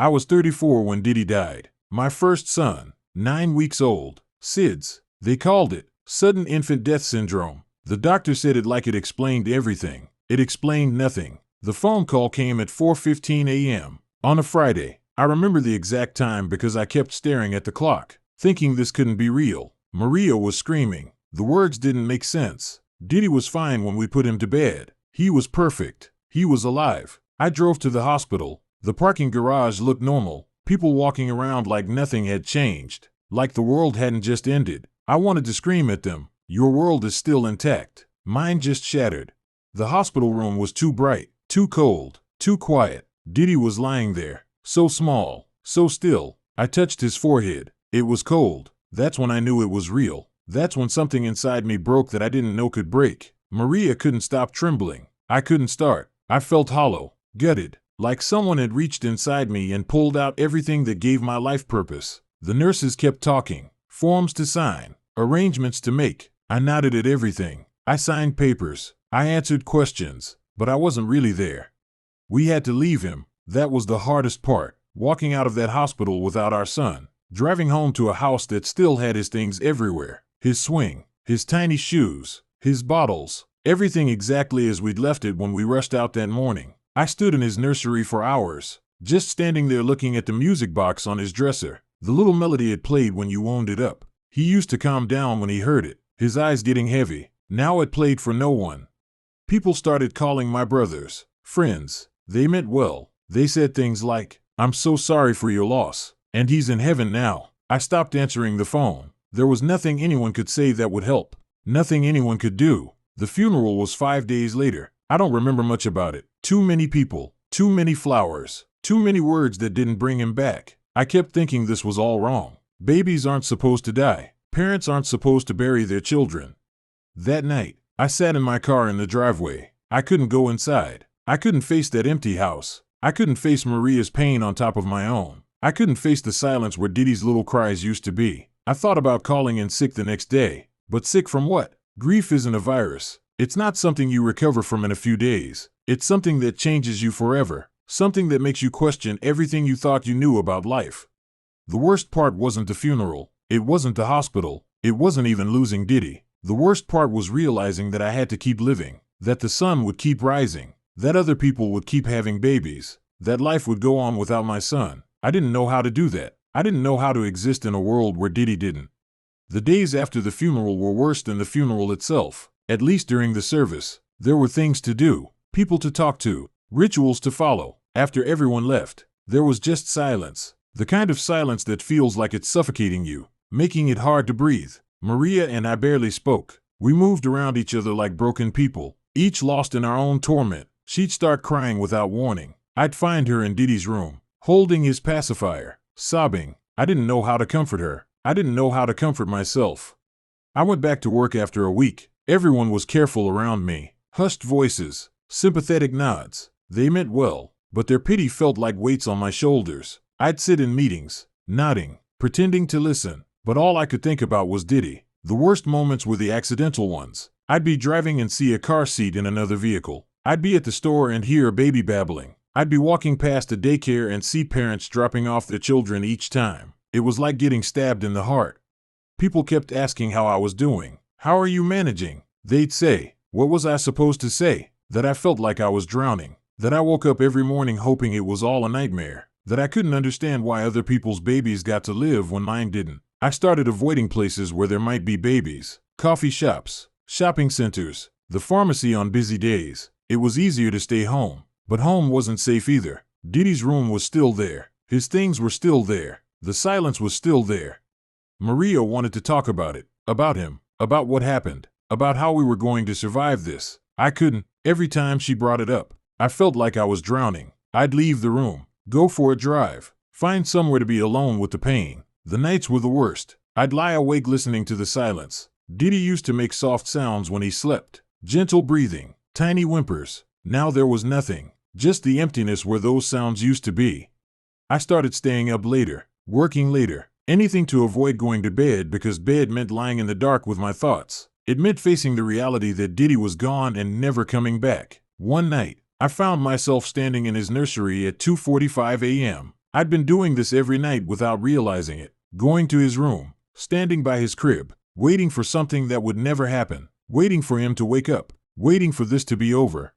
I was 34 when Diddy died. My first son, 9 weeks old. SIDS. They called it sudden infant death syndrome. The doctor said it like it explained everything. It explained nothing. The phone call came at 4:15 a.m. on a Friday. I remember the exact time because I kept staring at the clock, thinking this couldn't be real. Maria was screaming. The words didn't make sense. Diddy was fine when we put him to bed. He was perfect. He was alive. I drove to the hospital. The parking garage looked normal. People walking around like nothing had changed, like the world hadn't just ended. I wanted to scream at them. Your world is still intact. Mine just shattered. The hospital room was too bright, too cold, too quiet. Diddy was lying there, so small, so still. I touched his forehead. It was cold. That's when I knew it was real. That's when something inside me broke that I didn't know could break. Maria couldn't stop trembling. I couldn't start. I felt hollow, gutted, like someone had reached inside me and pulled out everything that gave my life purpose. The nurses kept talking. Forms to sign, arrangements to make. I nodded at everything. I signed papers. I answered questions, but I wasn't really there. We had to leave him. That was the hardest part. Walking out of that hospital without our son. Driving home to a house that still had his things everywhere. His swing, his tiny shoes, his bottles, everything exactly as we'd left it when we rushed out that morning. I stood in his nursery for hours, just standing there looking at the music box on his dresser. The little melody it played when you wound it up. He used to calm down when he heard it, his eyes getting heavy. Now it played for no one. People started calling my brothers, friends. They meant well. They said things like, "I'm so sorry for your loss, and he's in heaven now." I stopped answering the phone. There was nothing anyone could say that would help. Nothing anyone could do. The funeral was 5 days later. I don't remember much about it. Too many people, too many flowers, too many words that didn't bring him back. I kept thinking this was all wrong. Babies aren't supposed to die. Parents aren't supposed to bury their children. That night, I sat in my car in the driveway. I couldn't go inside. I couldn't face that empty house. I couldn't face Maria's pain on top of my own. I couldn't face the silence where Diddy's little cries used to be. I thought about calling in sick the next day. But sick from what? Grief isn't a virus. It's not something you recover from in a few days. It's something that changes you forever. Something that makes you question everything you thought you knew about life. The worst part wasn't the funeral. It wasn't the hospital. It wasn't even losing Diddy. The worst part was realizing that I had to keep living. That the sun would keep rising. That other people would keep having babies. That life would go on without my son. I didn't know how to do that. I didn't know how to exist in a world where Diddy didn't. The days after the funeral were worse than the funeral itself. At least during the service. There were things to do, people to talk to, rituals to follow. After everyone left, there was just silence. The kind of silence that feels like it's suffocating you, making it hard to breathe. Maria and I barely spoke. We moved around each other like broken people, each lost in our own torment. She'd start crying without warning. I'd find her in Diddy's room, holding his pacifier, sobbing. I didn't know how to comfort her. I didn't know how to comfort myself. I went back to work after a week. Everyone was careful around me. Hushed voices, sympathetic nods. They meant well, but their pity felt like weights on my shoulders. I'd sit in meetings, nodding, pretending to listen, but all I could think about was Diddy. The worst moments were the accidental ones. I'd be driving and see a car seat in another vehicle. I'd be at the store and hear a baby babbling. I'd be walking past a daycare and see parents dropping off their children each time. It was like getting stabbed in the heart. People kept asking how I was doing. "How are you managing?" They'd say. What was I supposed to say? That I felt like I was drowning. That I woke up every morning hoping it was all a nightmare. That I couldn't understand why other people's babies got to live when mine didn't. I started avoiding places where there might be babies. Coffee shops, shopping centers, the pharmacy on busy days. It was easier to stay home. But home wasn't safe either. Diddy's room was still there. His things were still there. The silence was still there. Maria wanted to talk about it, about him, about what happened, about how we were going to survive this. I couldn't. Every time she brought it up, I felt like I was drowning. I'd leave the room, go for a drive, find somewhere to be alone with the pain. The nights were the worst. I'd lie awake listening to the silence. Diddy used to make soft sounds when he slept, gentle breathing, tiny whimpers. Now there was nothing, just the emptiness where those sounds used to be. I started staying up later, working later, anything to avoid going to bed because bed meant lying in the dark with my thoughts. It meant facing the reality that Diddy was gone and never coming back. One night, I found myself standing in his nursery at 2:45 a.m. I'd been doing this every night without realizing it, going to his room, standing by his crib, waiting for something that would never happen, waiting for him to wake up, waiting for this to be over.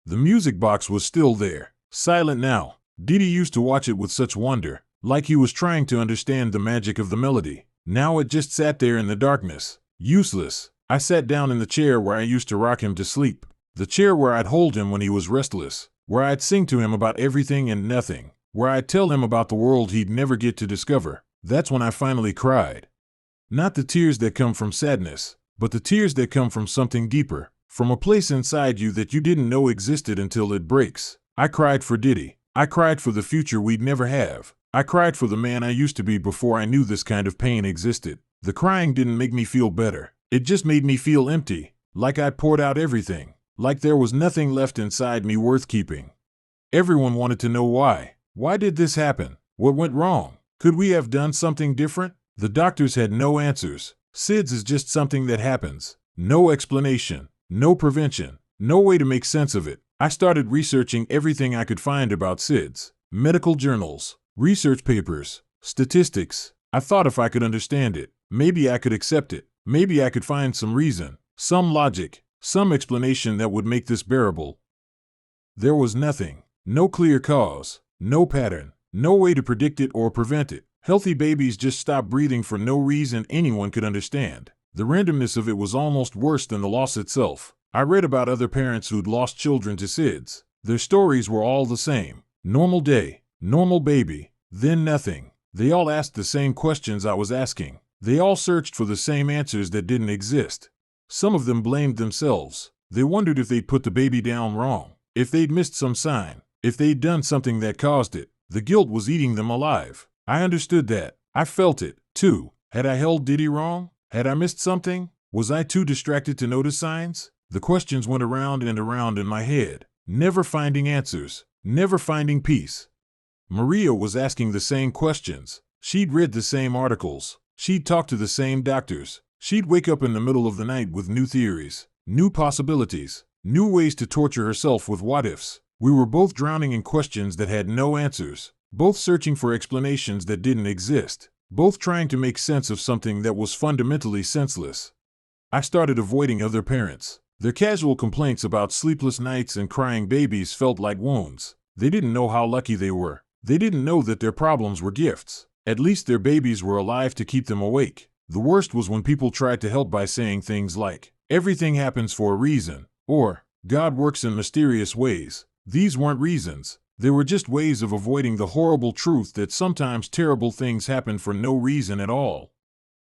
The music box was still there, silent now. Diddy used to watch it with such wonder, like he was trying to understand the magic of the melody. Now it just sat there in the darkness, useless. I sat down in the chair where I used to rock him to sleep, the chair where I'd hold him when he was restless, where I'd sing to him about everything and nothing, where I'd tell him about the world he'd never get to discover. That's when I finally cried. Not the tears that come from sadness, but the tears that come from something deeper, from a place inside you that you didn't know existed until it breaks. I cried for Diddy. I cried for the future we'd never have. I cried for the man I used to be before I knew this kind of pain existed. The crying didn't make me feel better. It just made me feel empty, like I'd poured out everything, like there was nothing left inside me worth keeping. Everyone wanted to know why. Why did this happen? What went wrong? Could we have done something different? The doctors had no answers. SIDS is just something that happens. No explanation, no prevention, no way to make sense of it. I started researching everything I could find about SIDS. Medical journals, research papers, statistics. I thought if I could understand it, maybe I could accept it. Maybe I could find some reason, some logic, some explanation that would make this bearable. There was nothing. No clear cause, no pattern, no way to predict it or prevent it. Healthy babies just stopped breathing for no reason anyone could understand. The randomness of it was almost worse than the loss itself. I read about other parents who'd lost children to SIDS. Their stories were all the same. Normal day, normal baby, then nothing. They all asked the same questions I was asking. They all searched for the same answers that didn't exist. Some of them blamed themselves. They wondered if they'd put the baby down wrong, if they'd missed some sign, if they'd done something that caused it. The guilt was eating them alive. I understood that. I felt it, too. Had I held Diddy wrong? Had I missed something? Was I too distracted to notice signs? The questions went around and around in my head, never finding answers, never finding peace. Maria was asking the same questions. She'd read the same articles. She'd talked to the same doctors. She'd wake up in the middle of the night with new theories, new possibilities, new ways to torture herself with what-ifs. We were both drowning in questions that had no answers, both searching for explanations that didn't exist, both trying to make sense of something that was fundamentally senseless. I started avoiding other parents. Their casual complaints about sleepless nights and crying babies felt like wounds. They didn't know how lucky they were. They didn't know that their problems were gifts. At least their babies were alive to keep them awake. The worst was when people tried to help by saying things like, "Everything happens for a reason," or "God works in mysterious ways." These weren't reasons. They were just ways of avoiding the horrible truth that sometimes terrible things happen for no reason at all.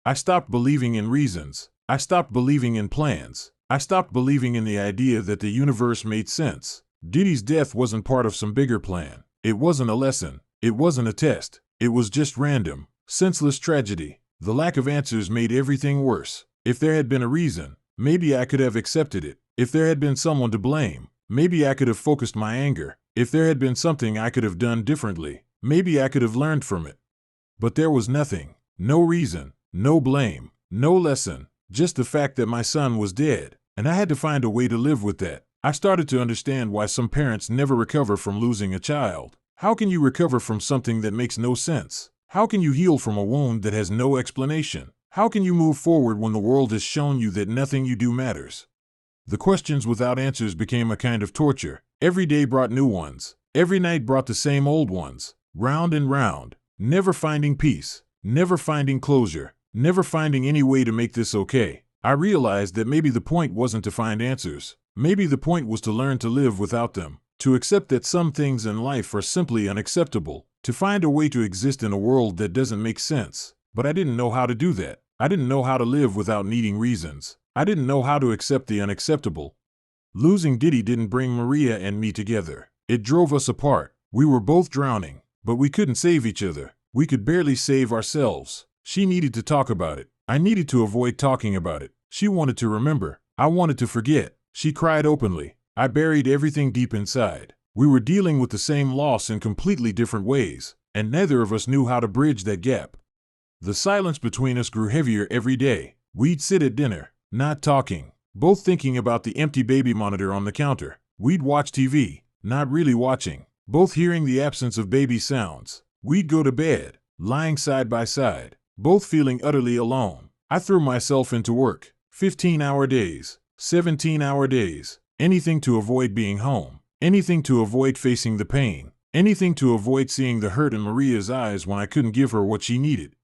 I stopped believing in reasons. I stopped believing in plans. I stopped believing in the idea that the universe made sense. Diddy's death wasn't part of some bigger plan. It wasn't a lesson. It wasn't a test. It was just random, senseless tragedy. The lack of answers made everything worse. If there had been a reason, maybe I could have accepted it. If there had been someone to blame, maybe I could have focused my anger. If there had been something I could have done differently, maybe I could have learned from it. But there was nothing. No reason, no blame, no lesson, just the fact that my son was dead. And I had to find a way to live with that. I started to understand why some parents never recover from losing a child. How can you recover from something that makes no sense? How can you heal from a wound that has no explanation? How can you move forward when the world has shown you that nothing you do matters? The questions without answers became a kind of torture. Every day brought new ones. Every night brought the same old ones, round and round, never finding peace, never finding closure, never finding any way to make this okay. I realized that maybe the point wasn't to find answers. Maybe the point was to learn to live without them, to accept that some things in life are simply unacceptable, to find a way to exist in a world that doesn't make sense. But I didn't know how to do that. I didn't know how to live without needing reasons. I didn't know how to accept the unacceptable. Losing Diddy didn't bring Maria and me together. It drove us apart. We were both drowning, but we couldn't save each other. We could barely save ourselves. She needed to talk about it. I needed to avoid talking about it. She wanted to remember. I wanted to forget. She cried openly. I buried everything deep inside. We were dealing with the same loss in completely different ways, and neither of us knew how to bridge that gap. The silence between us grew heavier every day. We'd sit at dinner, not talking, both thinking about the empty baby monitor on the counter. We'd watch TV, not really watching, both hearing the absence of baby sounds, We'd go to bed, lying side by side, both feeling utterly alone. I threw myself into work, 15-hour days, 17-hour days, anything to avoid being home, anything to avoid facing the pain, anything to avoid seeing the hurt in Maria's eyes when I couldn't give her what she needed.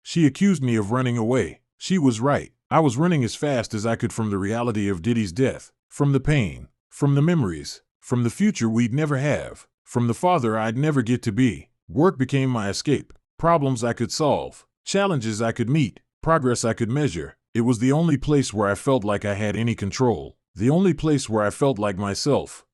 She accused me of running away. She was right. I was running as fast as I could from the reality of Diddy's death, from the pain, from the memories, from the future we'd never have, from the father I'd never get to be. Work became my escape. Problems I could solve, challenges I could meet, progress I could measure. It was the only place where I felt like I had any control, the only place where I felt like myself.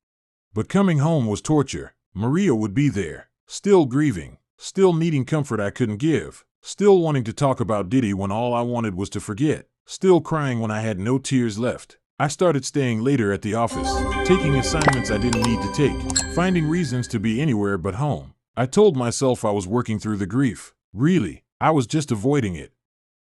But coming home was torture. Maria would be there, still grieving, still needing comfort I couldn't give, still wanting to talk about Diddy when all I wanted was to forget, still crying when I had no tears left. I started staying later at the office, taking assignments I didn't need to take, finding reasons to be anywhere but home. I told myself I was working through the grief. Really, I was just avoiding it.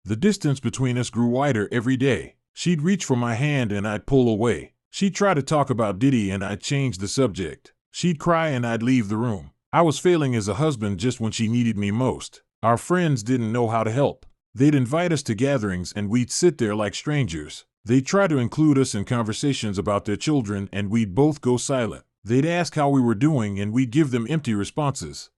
The distance between us grew wider every day. She'd reach for my hand and I'd pull away. She'd try to talk about Diddy and I'd change the subject. She'd cry and I'd leave the room. I was failing as a husband just when she needed me most. Our friends didn't know how to help. They'd invite us to gatherings and we'd sit there like strangers. They'd try to include us in conversations about their children and we'd both go silent. They'd ask how we were doing and we'd give them empty responses.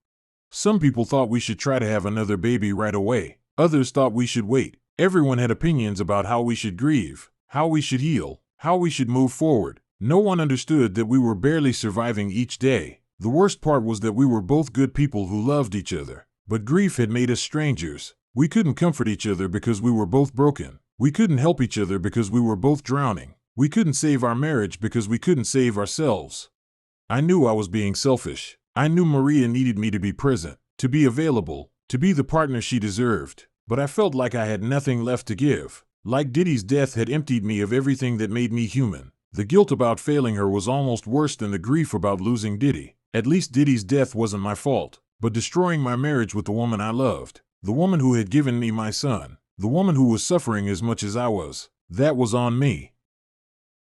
Some people thought we should try to have another baby right away. Others thought we should wait. Everyone had opinions about how we should grieve, how we should heal, how we should move forward. No one understood that we were barely surviving each day. The worst part was that we were both good people who loved each other. But grief had made us strangers. We couldn't comfort each other because we were both broken. We couldn't help each other because we were both drowning. We couldn't save our marriage because we couldn't save ourselves. I knew I was being selfish. I knew Maria needed me to be present, to be available, to be the partner she deserved. But I felt like I had nothing left to give. Like Diddy's death had emptied me of everything that made me human. The guilt about failing her was almost worse than the grief about losing Diddy. At least Diddy's death wasn't my fault. But destroying my marriage with the woman I loved, the woman who had given me my son, the woman who was suffering as much as I was, that was on me.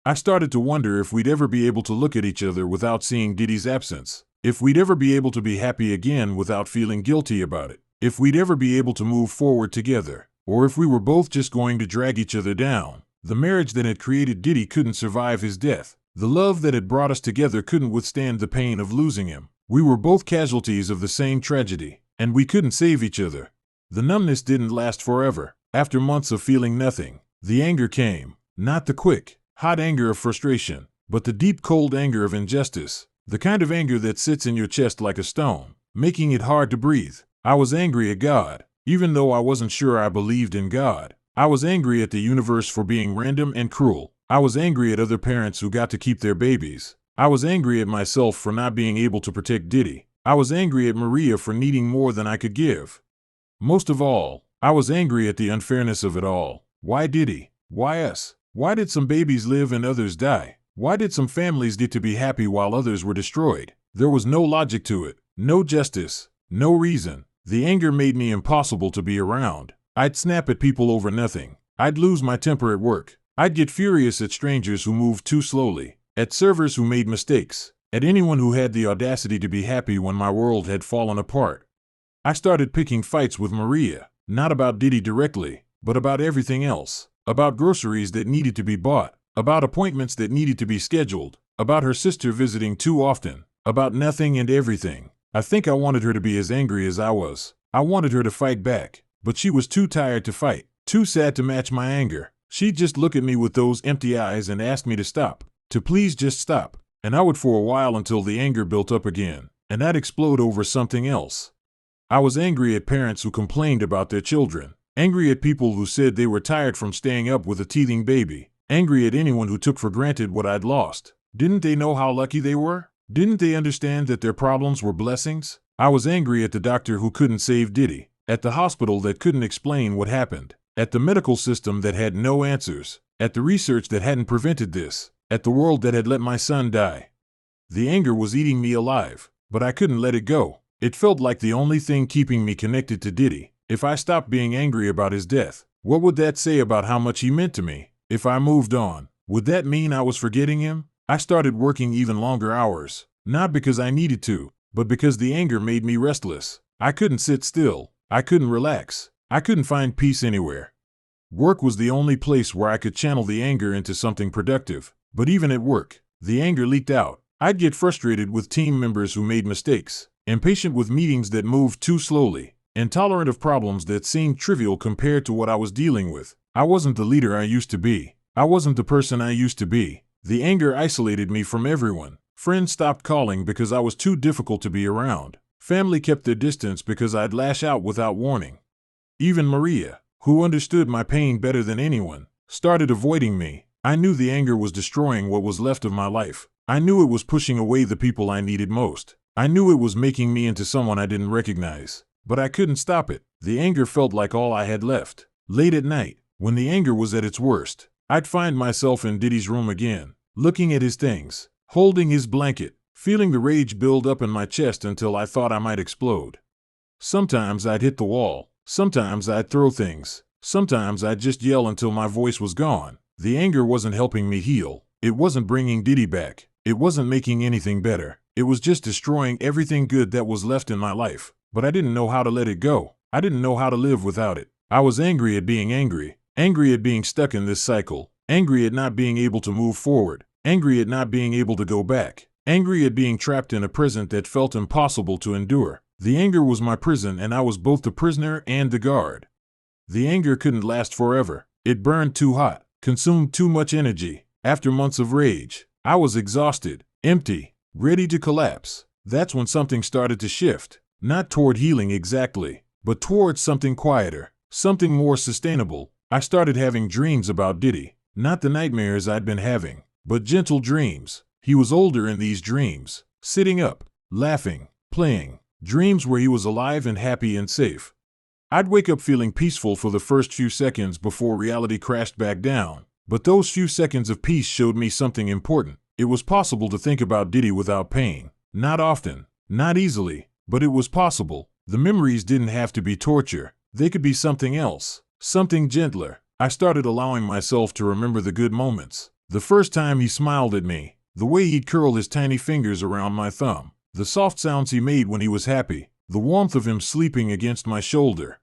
I started to wonder if we'd ever be able to look at each other without seeing Diddy's absence. If we'd ever be able to be happy again without feeling guilty about it. If we'd ever be able to move forward together. Or if we were both just going to drag each other down. The marriage that had created Diddy couldn't survive his death. The love that had brought us together couldn't withstand the pain of losing him. We were both casualties of the same tragedy. And we couldn't save each other. The numbness didn't last forever. After months of feeling nothing, the anger came. Not the quick, hot anger of frustration, but the deep, cold anger of injustice. The kind of anger that sits in your chest like a stone, making it hard to breathe. I was angry at God, even though I wasn't sure I believed in God. I was angry at the universe for being random and cruel. I was angry at other parents who got to keep their babies. I was angry at myself for not being able to protect Diddy. I was angry at Maria for needing more than I could give. Most of all, I was angry at the unfairness of it all. Why Diddy? Why us? Why did some babies live and others die? Why did some families get to be happy while others were destroyed? There was no logic to it, no justice, no reason. The anger made me impossible to be around. I'd snap at people over nothing. I'd lose my temper at work. I'd get furious at strangers who moved too slowly, at servers who made mistakes, at anyone who had the audacity to be happy when my world had fallen apart. I started picking fights with Maria, not about Diddy directly, but about everything else, about groceries that needed to be bought, about appointments that needed to be scheduled, about her sister visiting too often, about nothing and everything. I think I wanted her to be as angry as I was. I wanted her to fight back, but she was too tired to fight, too sad to match my anger. She'd just look at me with those empty eyes and ask me to stop, to please just stop. And I would for a while until the anger built up again, and I'd explode over something else. I was angry at parents who complained about their children, angry at people who said they were tired from staying up with a teething baby, angry at anyone who took for granted what I'd lost. Didn't they know how lucky they were? Didn't they understand that their problems were blessings? I was angry at the doctor who couldn't save Diddy, at the hospital that couldn't explain what happened, at the medical system that had no answers, at the research that hadn't prevented this, at the world that had let my son die. The anger was eating me alive, but I couldn't let it go. It felt like the only thing keeping me connected to Diddy. If I stopped being angry about his death, what would that say about how much he meant to me? If I moved on, would that mean I was forgetting him? I started working even longer hours, not because I needed to, but because the anger made me restless. I couldn't sit still. I couldn't relax. I couldn't find peace anywhere. Work was the only place where I could channel the anger into something productive. But even at work, the anger leaked out. I'd get frustrated with team members who made mistakes, impatient with meetings that moved too slowly, intolerant of problems that seemed trivial compared to what I was dealing with. I wasn't the leader I used to be. I wasn't the person I used to be. The anger isolated me from everyone. Friends stopped calling because I was too difficult to be around. Family kept their distance because I'd lash out without warning. Even Maria, who understood my pain better than anyone, started avoiding me. I knew the anger was destroying what was left of my life. I knew it was pushing away the people I needed most. I knew it was making me into someone I didn't recognize. But I couldn't stop it. The anger felt like all I had left. Late at night, when the anger was at its worst, I'd find myself in Diddy's room again, looking at his things, holding his blanket, feeling the rage build up in my chest until I thought I might explode. Sometimes I'd hit the wall. Sometimes I'd throw things. Sometimes I'd just yell until my voice was gone. The anger wasn't helping me heal. It wasn't bringing Diddy back. It wasn't making anything better. It was just destroying everything good that was left in my life. But I didn't know how to let it go. I didn't know how to live without it. I was angry at being angry at being stuck in this cycle, angry at not being able to move forward, angry at not being able to go back, angry at being trapped in a present that felt impossible to endure. The anger was my prison, and I was both the prisoner and the guard. The anger couldn't last forever. It burned too hot, consumed too much energy. After months of rage, I was exhausted, empty, ready to collapse. That's when something started to shift, not toward healing exactly, but towards something quieter, something more sustainable. I started having dreams about Diddy, not the nightmares I'd been having, but gentle dreams. He was older in these dreams, sitting up, laughing, playing. Dreams where he was alive and happy and safe. I'd wake up feeling peaceful for the first few seconds before reality crashed back down. But those few seconds of peace showed me something important. It was possible to think about Diddy without pain. Not often, not easily, but it was possible. The memories didn't have to be torture. They could be something else, something gentler. I started allowing myself to remember the good moments. The first time he smiled at me, the way he'd curl his tiny fingers around my thumb, the soft sounds he made when he was happy, the warmth of him sleeping against my shoulder.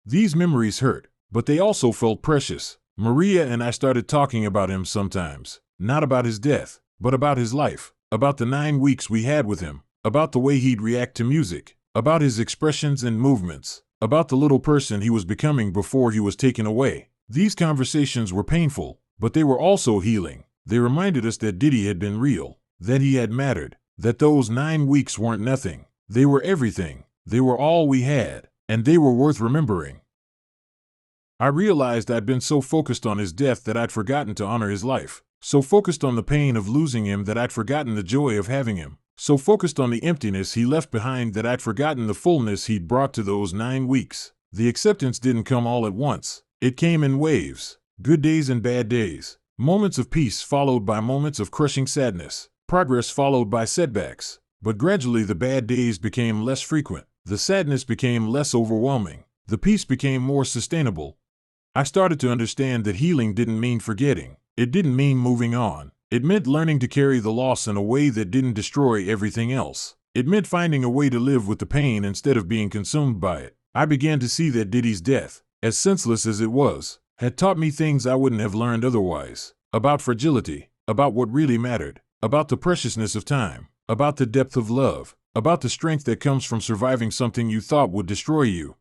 These memories hurt, but they also felt precious. Maria and I started talking about him sometimes, not about his death, but about his life, about the 9 weeks we had with him, about the way he'd react to music, about his expressions and movements, about the little person he was becoming before he was taken away. These conversations were painful, but they were also healing. They reminded us that Diddy had been real, that he had mattered, that those 9 weeks weren't nothing. They were everything. They were all we had, and they were worth remembering. I realized I'd been so focused on his death that I'd forgotten to honor his life, so focused on the pain of losing him that I'd forgotten the joy of having him, so focused on the emptiness he left behind that I'd forgotten the fullness he'd brought to those 9 weeks. The acceptance didn't come all at once. It came in waves, good days and bad days, moments of peace followed by moments of crushing sadness, progress followed by setbacks. But gradually the bad days became less frequent, the sadness became less overwhelming, the peace became more sustainable. I started to understand that healing didn't mean forgetting. It didn't mean moving on. It meant learning to carry the loss in a way that didn't destroy everything else. It meant finding a way to live with the pain instead of being consumed by it. I began to see that Diddy's death, as senseless as it was, had taught me things I wouldn't have learned otherwise. About fragility, about what really mattered, about the preciousness of time, about the depth of love, about the strength that comes from surviving something you thought would destroy you.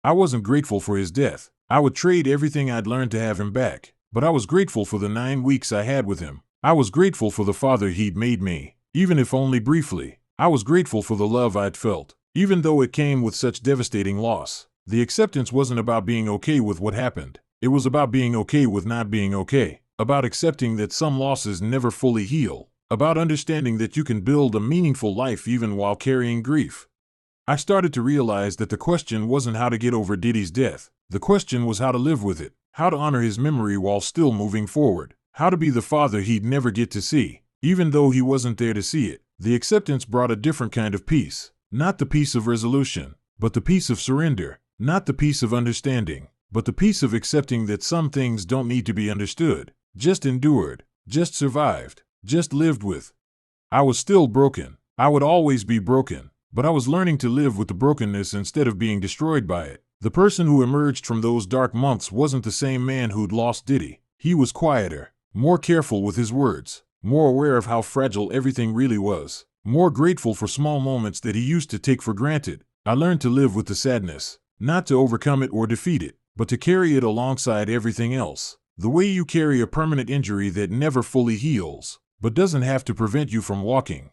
I wasn't grateful for his death. I would trade everything I'd learned to have him back. But I was grateful for the 9 weeks I had with him. I was grateful for the father he'd made me, even if only briefly. I was grateful for the love I'd felt, even though it came with such devastating loss. The acceptance wasn't about being okay with what happened. It was about being okay with not being okay, about accepting that some losses never fully heal, about understanding that you can build a meaningful life even while carrying grief. I started to realize that the question wasn't how to get over Diddy's death. The question was how to live with it, how to honor his memory while still moving forward, how to be the father he'd never get to see, even though he wasn't there to see it. The acceptance brought a different kind of peace, not the peace of resolution, but the peace of surrender, not the peace of understanding, but the peace of accepting that some things don't need to be understood, just endured, just survived, just lived with. I was still broken. I would always be broken, but I was learning to live with the brokenness instead of being destroyed by it. The person who emerged from those dark months wasn't the same man who'd lost Diddy. He was quieter, more careful with his words, more aware of how fragile everything really was, more grateful for small moments that he used to take for granted. I learned to live with the sadness, not to overcome it or defeat it, but to carry it alongside everything else. The way you carry a permanent injury that never fully heals, but doesn't have to prevent you from walking.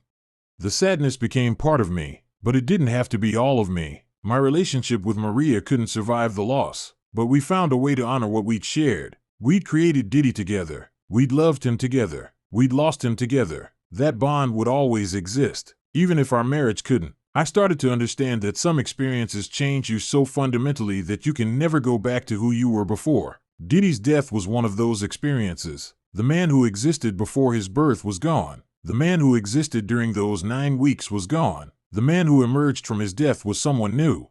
The sadness became part of me, but it didn't have to be all of me. My relationship with Maria couldn't survive the loss, but we found a way to honor what we'd shared. We'd created Diddy together. We'd loved him together. We'd lost him together. That bond would always exist, even if our marriage couldn't. I started to understand that some experiences change you so fundamentally that you can never go back to who you were before. Diddy's death was one of those experiences. The man who existed before his birth was gone. The man who existed during those 9 weeks was gone. The man who emerged from his death was someone new.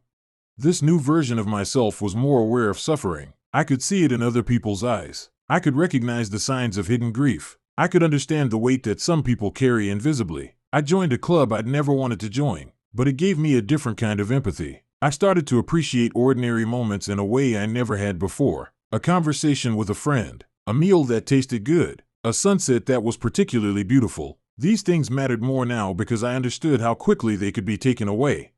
This new version of myself was more aware of suffering. I could see it in other people's eyes. I could recognize the signs of hidden grief. I could understand the weight that some people carry invisibly. I joined a club I'd never wanted to join, but it gave me a different kind of empathy. I started to appreciate ordinary moments in a way I never had before. A conversation with a friend, a meal that tasted good, a sunset that was particularly beautiful. These things mattered more now because I understood how quickly they could be taken away.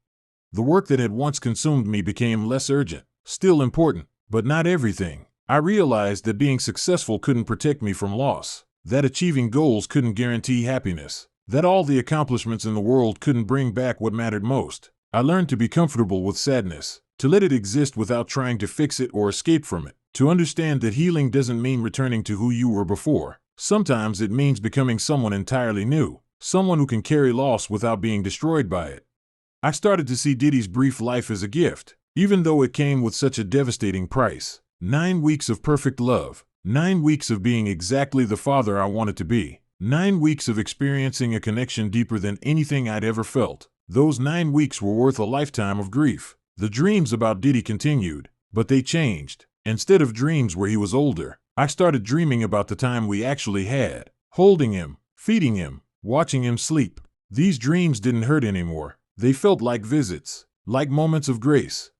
The work that had once consumed me became less urgent, still important, but not everything. I realized that being successful couldn't protect me from loss, that achieving goals couldn't guarantee happiness, that all the accomplishments in the world couldn't bring back what mattered most. I learned to be comfortable with sadness, to let it exist without trying to fix it or escape from it, to understand that healing doesn't mean returning to who you were before. Sometimes it means becoming someone entirely new, someone who can carry loss without being destroyed by it. I started to see Diddy's brief life as a gift, even though it came with such a devastating price. 9 weeks of perfect love, 9 weeks of being exactly the father I wanted to be, 9 weeks of experiencing a connection deeper than anything I'd ever felt. Those 9 weeks were worth a lifetime of grief. The dreams about Diddy continued, but they changed. Instead of dreams where he was older, I started dreaming about the time we actually had, holding him, feeding him, watching him sleep. These dreams didn't hurt anymore. They felt like visits, like moments of grace.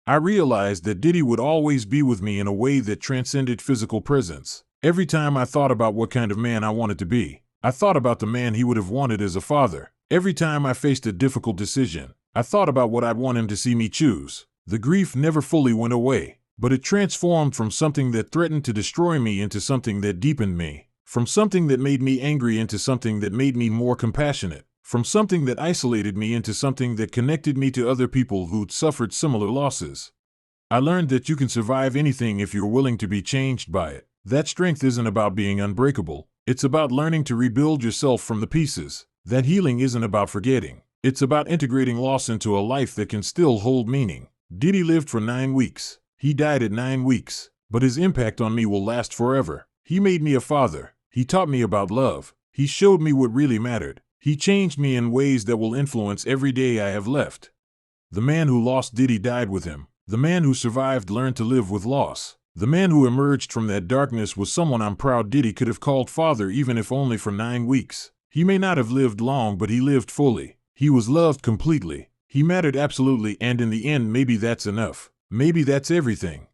I realized that Diddy would always be with me in a way that transcended physical presence. Every time I thought about what kind of man I wanted to be, I thought about the man he would have wanted as a father. Every time I faced a difficult decision, I thought about what I'd want him to see me choose. The grief never fully went away, but it transformed from something that threatened to destroy me into something that deepened me, from something that made me angry into something that made me more compassionate, from something that isolated me into something that connected me to other people who'd suffered similar losses. I learned that you can survive anything if you're willing to be changed by it. That strength isn't about being unbreakable. It's about learning to rebuild yourself from the pieces. That healing isn't about forgetting. It's about integrating loss into a life that can still hold meaning. Diddy lived for 9 weeks. He died at 9 weeks, but his impact on me will last forever. He made me a father. He taught me about love. He showed me what really mattered. He changed me in ways that will influence every day I have left. The man who lost Diddy died with him. The man who survived learned to live with loss. The man who emerged from that darkness was someone I'm proud Diddy could have called father, even if only for 9 weeks. He may not have lived long, but he lived fully. He was loved completely. He mattered absolutely, and in the end, maybe that's enough. Maybe that's everything.